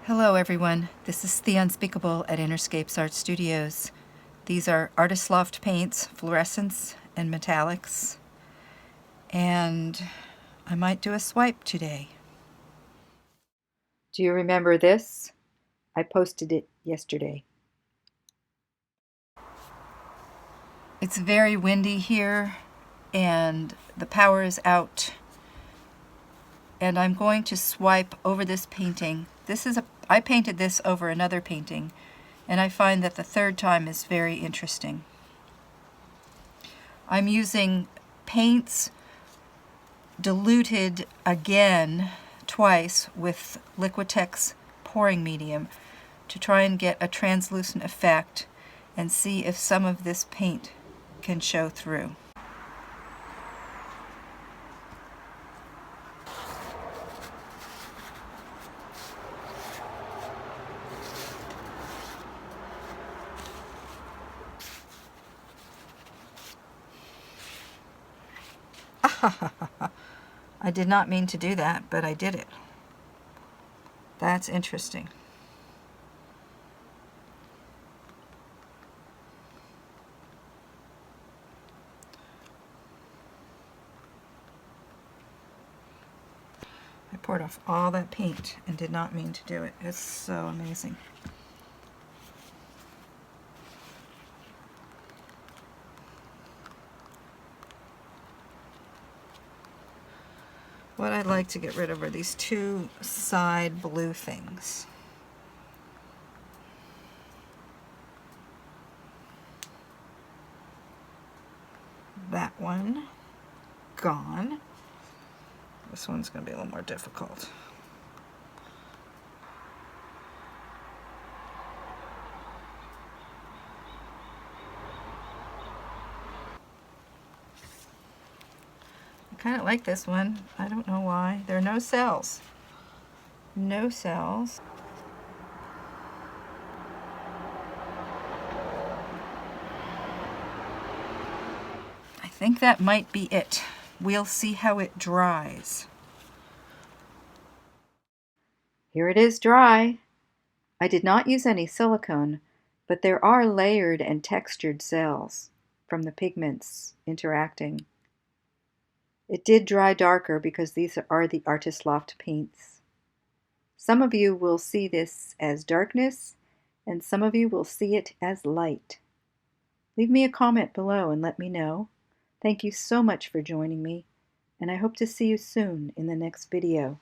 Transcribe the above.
Hello everyone, this is The Unspeakable at Interscapes Art Studios. These are Artist Loft paints, fluorescents and metallics, and I might do a swipe today. Do you remember this? I posted it yesterday. It's very windy here and the power is out, and I'm going to swipe over this painting. I painted this over another painting, and I find that the third time is very interesting. I'm using paints diluted again twice with Liquitex pouring medium to try and get a translucent effect and see if some of this paint can show through. I did not mean to do that, but I did it. That's interesting. I poured off all that paint and did not mean to do it. It's so amazing. What I'd like to get rid of are these two side blue things. That one, gone. This one's going to be a little more difficult. I kind of like this one. I don't know why. There are no cells. No cells. I think that might be it. We'll see how it dries. Here it is dry. I did not use any silicone, but there are layered and textured cells from the pigments interacting. It did dry darker because these are the Artist Loft paints. Some of you will see this as darkness, and some of you will see it as light. Leave me a comment below and let me know. Thank you so much for joining me, and I hope to see you soon in the next video.